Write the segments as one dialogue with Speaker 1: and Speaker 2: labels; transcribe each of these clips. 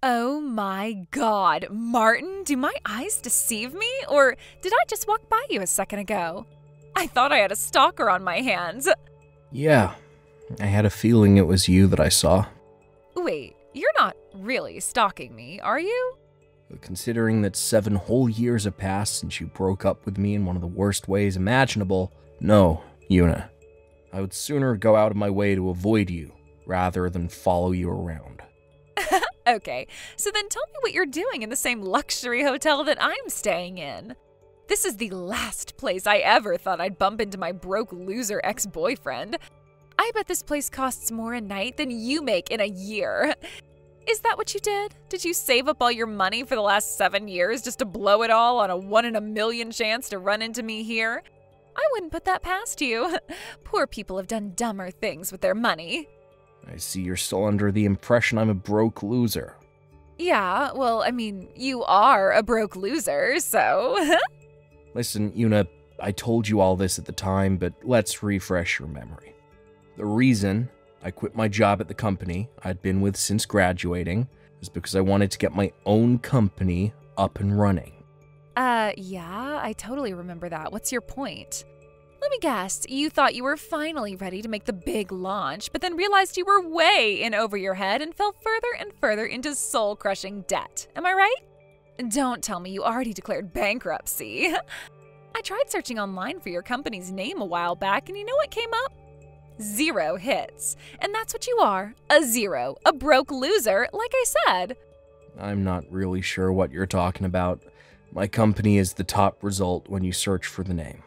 Speaker 1: Oh my god, Martin, do my eyes deceive me? Or did I just walk by you a second ago? I thought I had a stalker on my hands.
Speaker 2: Yeah, I had a feeling it was you that I saw.
Speaker 1: Wait, you're not really stalking me, are you?
Speaker 2: But considering that 7 whole years have passed since you broke up with me in one of the worst ways imaginable, no, Una. I would sooner go out of my way to avoid you, rather than follow you around.
Speaker 1: Okay, so then tell me what you're doing in the same luxury hotel that I'm staying in. This is the last place I ever thought I'd bump into my broke loser ex-boyfriend. I bet this place costs more a night than you make in a year. Is that what you did? Did you save up all your money for the last 7 years just to blow it all on a 1 in a million chance to run into me here? I wouldn't put that past you. Poor people have done dumber things with their money.
Speaker 2: I see you're still under the impression I'm a broke loser.
Speaker 1: Yeah, well, I mean, you are a broke loser, so...
Speaker 2: Listen, Una, I told you all this at the time, but let's refresh your memory. The reason I quit my job at the company I'd been with since graduating is because I wanted to get my own company up and running.
Speaker 1: Yeah, I totally remember that. What's your point? Let me guess, you thought you were finally ready to make the big launch, but then realized you were way in over your head and fell further and further into soul-crushing debt. Am I right? Don't tell me you already declared bankruptcy. I tried searching online for your company's name a while back, and you know what came up? 0 hits. And that's what you are, a zero, a broke loser, like I said.
Speaker 2: I'm not really sure what you're talking about. My company is the top result when you search for the name.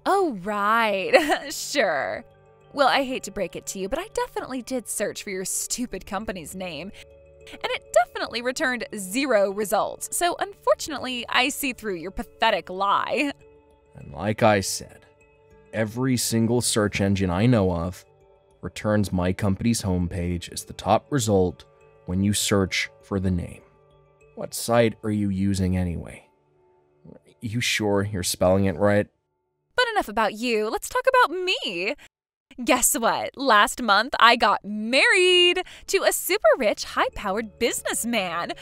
Speaker 1: Oh, right. Sure. Well, I hate to break it to you, but I definitely did search for your stupid company's name, and it definitely returned 0 results. So unfortunately, I see through your pathetic lie.
Speaker 2: And like I said, every single search engine I know of returns my company's homepage as the top result when you search for the name. What site are you using anyway? Are you sure you're spelling it right?
Speaker 1: But enough about you. Let's talk about me. Guess what? Last month, I got married to a super rich, high-powered businessman.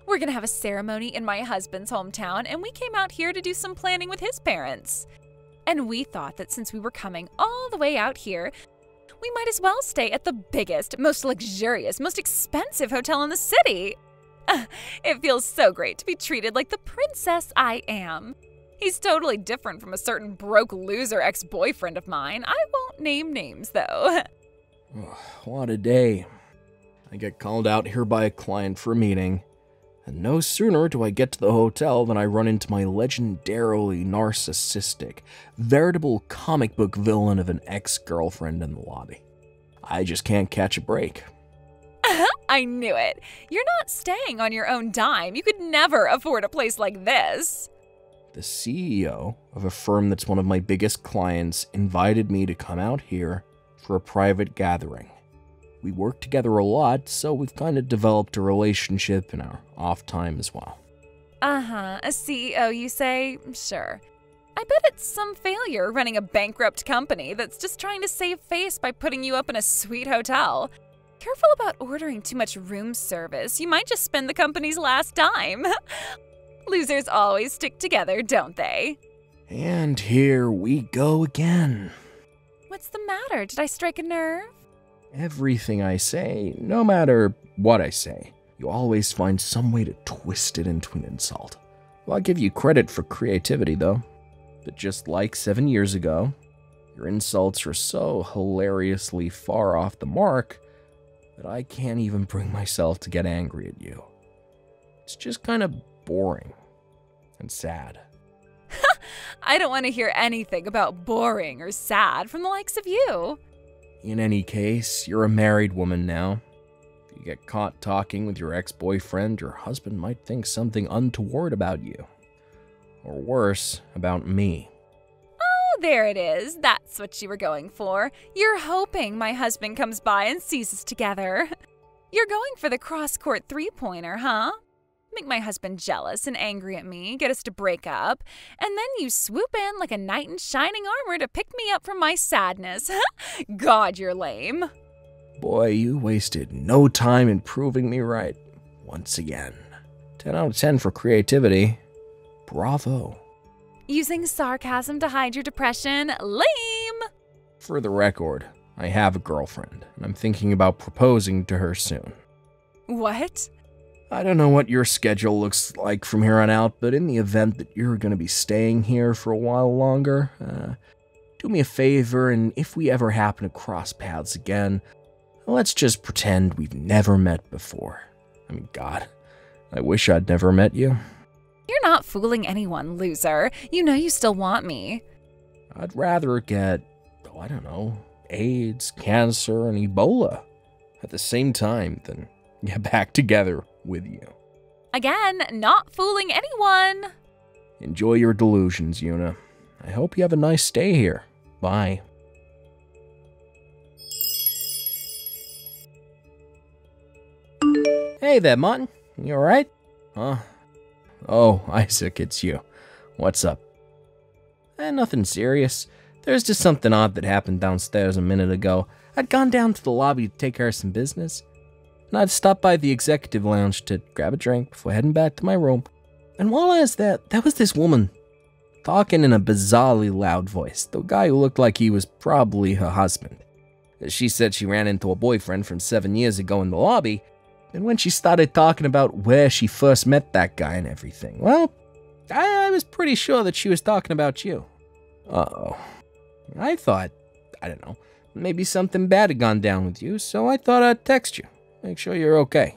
Speaker 1: We're gonna have a ceremony in my husband's hometown, and we came out here to do some planning with his parents. And we thought that since we were coming all the way out here, we might as well stay at the biggest, most luxurious, most expensive hotel in the city. It feels so great to be treated like the princess I am. He's totally different from a certain broke loser ex-boyfriend of mine. I won't name names, though.
Speaker 2: What a day. I get called out here by a client for a meeting, and no sooner do I get to the hotel than I run into my legendarily narcissistic, veritable comic book villain of an ex-girlfriend in the lobby. I just can't catch a break.
Speaker 1: I knew it. You're not staying on your own dime. You could never afford a place like this.
Speaker 2: The CEO of a firm that's one of my biggest clients invited me to come out here for a private gathering. We work together a lot, so we've kind of developed a relationship in our off time as well.
Speaker 1: A CEO, you say? Sure. I bet it's some failure running a bankrupt company that's just trying to save face by putting you up in a sweet hotel. Careful about ordering too much room service. You might just spend the company's last dime. Losers always stick together, don't they?
Speaker 2: And here we go again.
Speaker 1: What's the matter? Did I strike a nerve?
Speaker 2: Everything I say, no matter what I say, you always find some way to twist it into an insult. Well, I'll give you credit for creativity, though. But just like 7 years ago, your insults are so hilariously far off the mark that I can't even bring myself to get angry at you. It's just kind of boring and sad.
Speaker 1: I don't want to hear anything about boring or sad from the likes of you.
Speaker 2: In any case, you're a married woman now. If you get caught talking with your ex-boyfriend, your husband might think something untoward about you. Or worse, about me.
Speaker 1: Oh, there it is. That's what you were going for. You're hoping my husband comes by and sees us together. You're going for the cross-court three-pointer, huh? Make my husband jealous and angry at me, get us to break up, and then you swoop in like a knight in shining armor to pick me up from my sadness. God, you're lame.
Speaker 2: Boy, you wasted no time in proving me right. once again. 10 out of 10 for creativity. Bravo.
Speaker 1: Using sarcasm to hide your depression? Lame!
Speaker 2: For the record, I have a girlfriend, and I'm thinking about proposing to her soon.
Speaker 1: What?
Speaker 2: I don't know what your schedule looks like from here on out, but in the event that you're going to be staying here for a while longer, do me a favor, and if we ever happen to cross paths again, let's just pretend we've never met before. I mean, God, I wish I'd never met you.
Speaker 1: You're not fooling anyone, loser. You know you still want me.
Speaker 2: I'd rather get, I don't know, AIDS, cancer, and Ebola at the same time than get back together with you.
Speaker 1: Again, not fooling anyone.
Speaker 2: Enjoy your delusions, Yuna. I hope you have a nice stay here. Bye. Hey there, Martin. You alright? Huh? Oh, Isaac, it's you. What's up? Nothing serious. There's just something odd that happened downstairs a minute ago. I'd gone down to the lobby to take care of some business, and I'd stopped by the executive lounge to grab a drink before heading back to my room. And while I was there was this woman talking in a bizarrely loud voice. The guy who looked like he was probably her husband. She said she ran into a boyfriend from 7 years ago in the lobby, and when she started talking about where she first met that guy and everything, well, I was pretty sure that she was talking about you. Uh-oh. I thought, I don't know, maybe something bad had gone down with you, so I thought I'd text you. Make sure you're okay.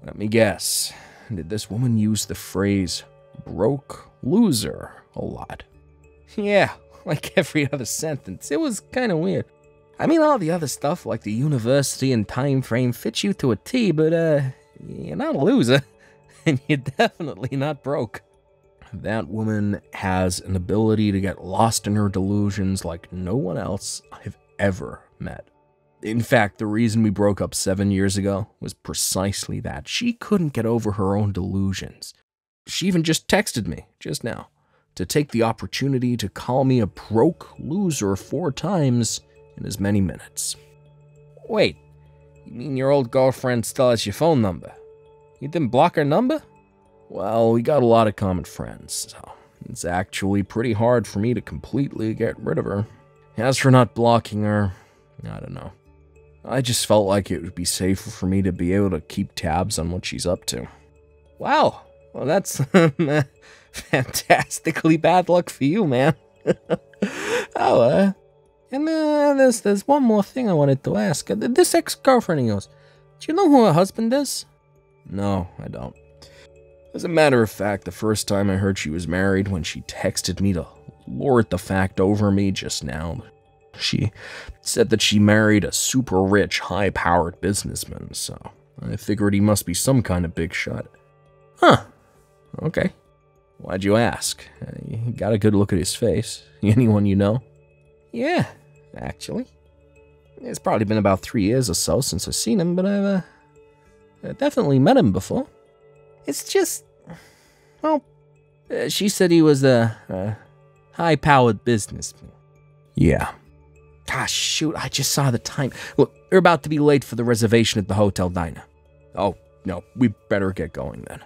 Speaker 2: Let me guess. Did this woman use the phrase broke loser a lot? Yeah, like every other sentence. It was kind of weird. I mean, all the other stuff, like the university and time frame, fits you to a T, but, you're not a loser, and you're definitely not broke. That woman has an ability to get lost in her delusions like no one else I've ever met. In fact, the reason we broke up 7 years ago was precisely that. She couldn't get over her own delusions. She even just texted me, just now, to take the opportunity to call me a broke loser 4 times in as many minutes. Wait, you mean your old girlfriend still has your phone number? You didn't block her number? Well, we got a lot of common friends, so it's actually pretty hard for me to completely get rid of her. As for not blocking her, I don't know. I just felt like it would be safer for me to be able to keep tabs on what she's up to. Wow, well that's fantastically bad luck for you, man. And there's one more thing I wanted to ask. This ex-girlfriend of yours, do you know who her husband is? No, I don't. As a matter of fact, the first time I heard she was married, when she texted me to lord the fact over me just now, she said that she married a super rich, high-powered businessman, so I figured he must be some kind of big shot. Huh. Okay. Why'd you ask? You got a good look at his face. Anyone you know? Yeah, actually. It's probably been about 3 years or so since I've seen him, but I've definitely met him before. It's just, well, she said he was a high-powered businessman. Yeah. Gosh, shoot, I just saw the time. Look, we're about to be late for the reservation at the hotel diner. Oh, no, we better get going then.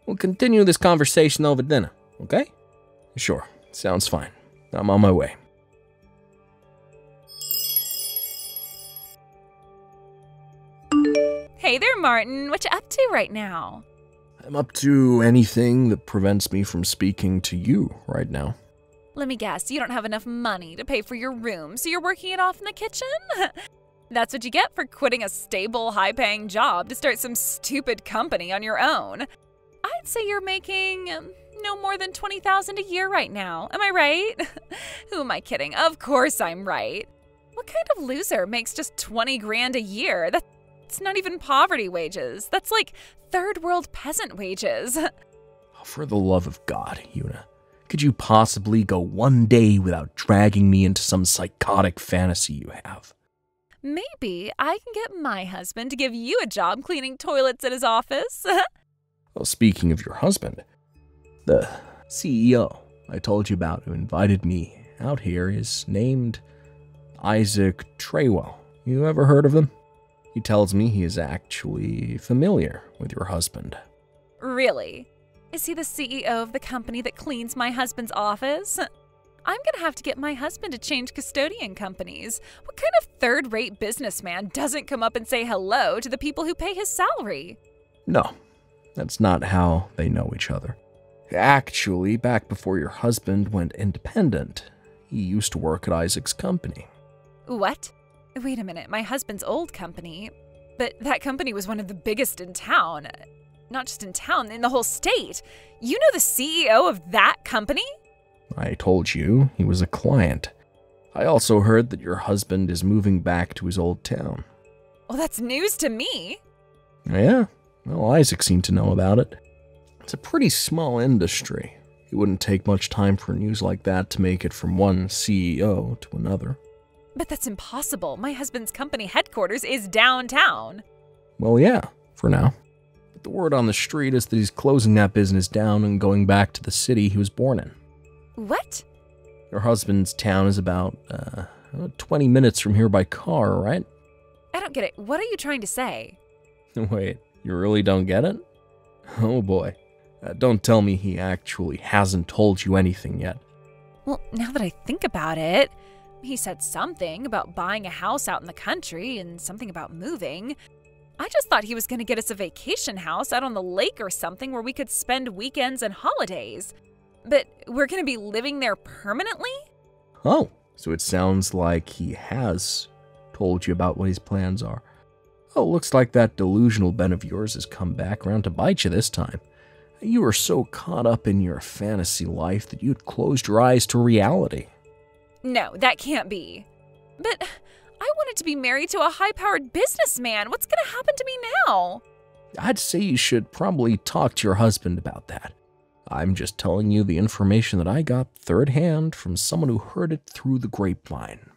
Speaker 2: We'll continue this conversation over dinner, okay? Sure, sounds fine. I'm on my way.
Speaker 1: Hey there, Martin. What you up to right now?
Speaker 2: I'm up to anything that prevents me from speaking to you right now.
Speaker 1: Let me guess, you don't have enough money to pay for your room, so you're working it off in the kitchen? That's what you get for quitting a stable, high-paying job to start some stupid company on your own. I'd say you're making no more than $20,000 a year right now. Am I right? Who am I kidding? Of course I'm right. What kind of loser makes just 20 grand a year? That's not even poverty wages. That's like third world peasant wages.
Speaker 2: For the love of God, Yuna. Could you possibly go one day without dragging me into some psychotic fantasy you have?
Speaker 1: Maybe I can get my husband to give you a job cleaning toilets at his office.
Speaker 2: Well, speaking of your husband, the CEO I told you about who invited me out here is named Isaac Treywell. You ever heard of him? He tells me he is actually familiar with your husband.
Speaker 1: Really? Is he the CEO of the company that cleans my husband's office? I'm gonna have to get my husband to change custodian companies. What kind of third-rate businessman doesn't come up and say hello to the people who pay his salary?
Speaker 2: No, that's not how they know each other. Actually, back before your husband went independent, he used to work at Isaac's company.
Speaker 1: What? Wait a minute, my husband's old company? But that company was one of the biggest in town. Not just in town, in the whole state. You know the CEO of that company?
Speaker 2: I told you he was a client. I also heard that your husband is moving back to his old town.
Speaker 1: Well, that's news to me.
Speaker 2: Yeah, well, Isaac seemed to know about it. It's a pretty small industry. It wouldn't take much time for news like that to make it from one CEO to another.
Speaker 1: But that's impossible. My husband's company headquarters is downtown.
Speaker 2: Well, yeah, for now. But the word on the street is that he's closing that business down and going back to the city he was born in.
Speaker 1: What?
Speaker 2: Your husband's town is about 20 minutes from here by car, right?
Speaker 1: I don't get it. What are you trying to say?
Speaker 2: Wait, you really don't get it? Oh boy. Don't tell me he actually hasn't told you anything yet.
Speaker 1: Well, now that I think about it, he said something about buying a house out in the country and something about moving. I just thought he was going to get us a vacation house out on the lake or something where we could spend weekends and holidays. But we're going to be living there permanently?
Speaker 2: Oh, so it sounds like he has told you about what his plans are. Oh, looks like that delusional Ben of yours has come back around to bite you this time. You were so caught up in your fantasy life that you'd closed your eyes to reality.
Speaker 1: No, that can't be. But I wanted to be married to a high-powered businessman. What's going to happen to me now?
Speaker 2: I'd say you should probably talk to your husband about that. I'm just telling you the information that I got third hand from someone who heard it through the grapevine.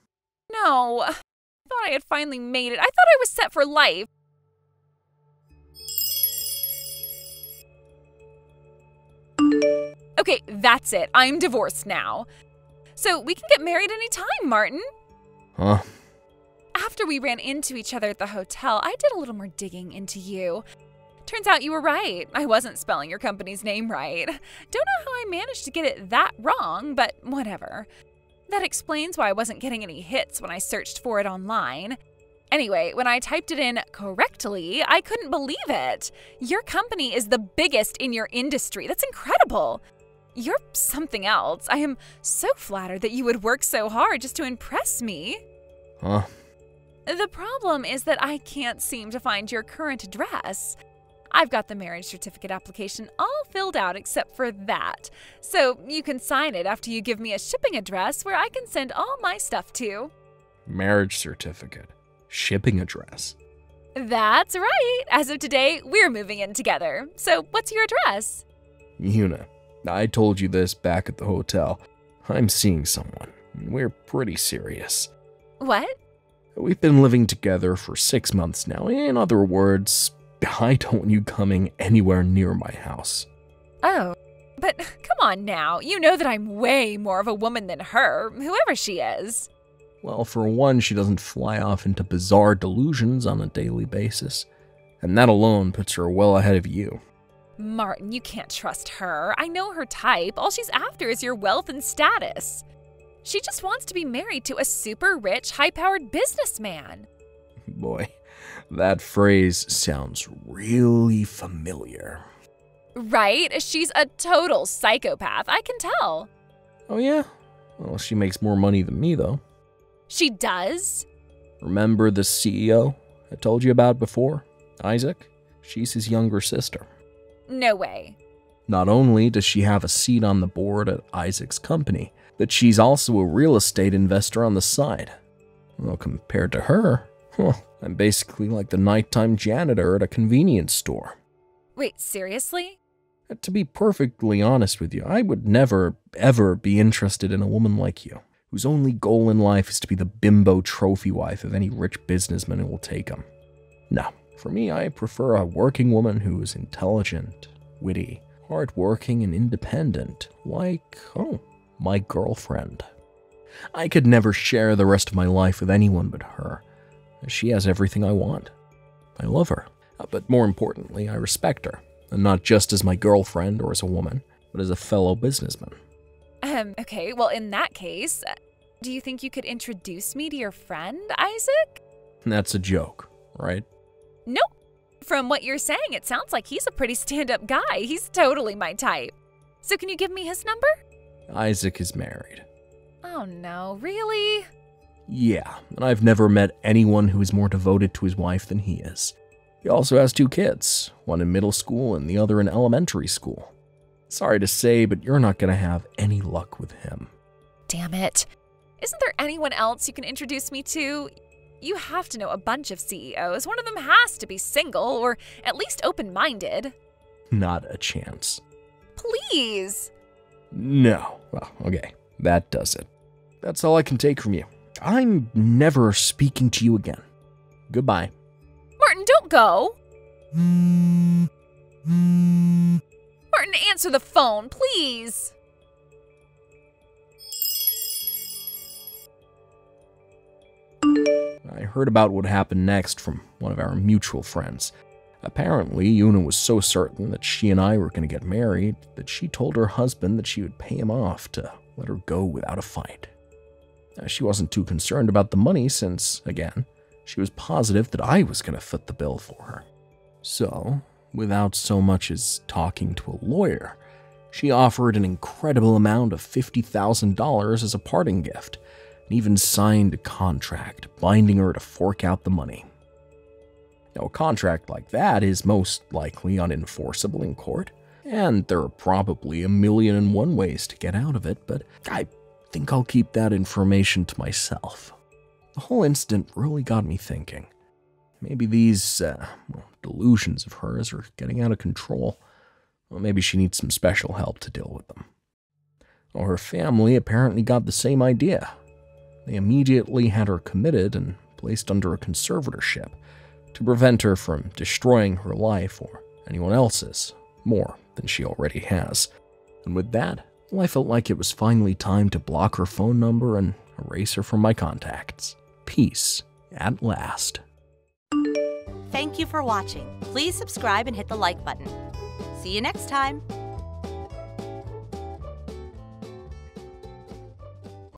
Speaker 1: No, I thought I had finally made it. I thought I was set for life. Okay, that's it. I'm divorced now. So we can get married anytime, Martin.
Speaker 2: Huh?
Speaker 1: After we ran into each other at the hotel, I did a little more digging into you. Turns out you were right. I wasn't spelling your company's name right. Don't know how I managed to get it that wrong, but whatever. That explains why I wasn't getting any hits when I searched for it online. Anyway, when I typed it in correctly, I couldn't believe it. Your company is the biggest in your industry. That's incredible. You're something else. I am so flattered that you would work so hard just to impress me.
Speaker 2: Huh?
Speaker 1: The problem is that I can't seem to find your current address. I've got the marriage certificate application all filled out except for that. So you can sign it after you give me a shipping address where I can send all my stuff to.
Speaker 2: Marriage certificate. Shipping address.
Speaker 1: That's right. As of today, we're moving in together. So what's your address?
Speaker 2: Una, I told you this back at the hotel. I'm seeing someone. We're pretty serious.
Speaker 1: What?
Speaker 2: We've been living together for 6 months now. In other words, I don't want you coming anywhere near my house.
Speaker 1: Oh, but come on now. You know that I'm way more of a woman than her, whoever she is.
Speaker 2: Well, for one, she doesn't fly off into bizarre delusions on a daily basis. And that alone puts her well ahead of you.
Speaker 1: Martin, you can't trust her. I know her type. All she's after is your wealth and status. She just wants to be married to a super rich, high-powered businessman.
Speaker 2: Boy, that phrase sounds really familiar.
Speaker 1: Right? She's a total psychopath. I can tell.
Speaker 2: Oh yeah? Well, she makes more money than me, though.
Speaker 1: She does?
Speaker 2: Remember the CEO I told you about before? Isaac? She's his younger sister.
Speaker 1: No way.
Speaker 2: Not only does she have a seat on the board at Isaac's company, but she's also a real estate investor on the side. Well, compared to her, I'm basically like the nighttime janitor at a convenience store.
Speaker 1: Wait, seriously?
Speaker 2: To be perfectly honest with you, I would never, ever be interested in a woman like you, whose only goal in life is to be the bimbo trophy wife of any rich businessman who will take him. No, for me, I prefer a working woman who is intelligent, witty, hardworking, and independent, like, my girlfriend. I could never share the rest of my life with anyone but her. She has everything I want. I love her. But more importantly, I respect her. And not just as my girlfriend or as a woman, but as a fellow businessman.
Speaker 1: Okay, well, in that case, do you think you could introduce me to your friend, Isaac?
Speaker 2: That's a joke, right?
Speaker 1: Nope. From what you're saying, it sounds like he's a pretty stand-up guy. He's totally my type. So can you give me his number?
Speaker 2: Isaac is married.
Speaker 1: Oh no, really?
Speaker 2: Yeah, and I've never met anyone who is more devoted to his wife than he is. He also has 2 kids, one in middle school and the other in elementary school. Sorry to say, but you're not going to have any luck with him.
Speaker 1: Damn it. Isn't there anyone else you can introduce me to? You have to know a bunch of CEOs. One of them has to be single, or at least open-minded.
Speaker 2: Not a chance.
Speaker 1: Please.
Speaker 2: No. Well, okay. That does it. That's all I can take from you. I'm never speaking to you again. Goodbye.
Speaker 1: Martin, don't go. Martin, answer the phone, please.
Speaker 2: I heard about what happened next from one of our mutual friends. Apparently, Una was so certain that she and I were going to get married that she told her husband that she would pay him off to let her go without a fight. She wasn't too concerned about the money since, again, she was positive that I was going to foot the bill for her. So, without so much as talking to a lawyer, she offered an incredible amount of $50,000 as a parting gift, and even signed a contract binding her to fork out the money. Now, a contract like that is most likely unenforceable in court, and there are probably 1,000,001 ways to get out of it, but I think I'll keep that information to myself. The whole incident really got me thinking. Maybe these delusions of hers are getting out of control. Well, maybe she needs some special help to deal with them. Well, her family apparently got the same idea. They immediately had her committed and placed under a conservatorship to prevent her from destroying her life or anyone else's more than she already has. And with that, well, I felt like it was finally time to block her phone number and erase her from my contacts. Peace at last.
Speaker 3: Thank you for watching. Please subscribe and hit the like button. See you next time.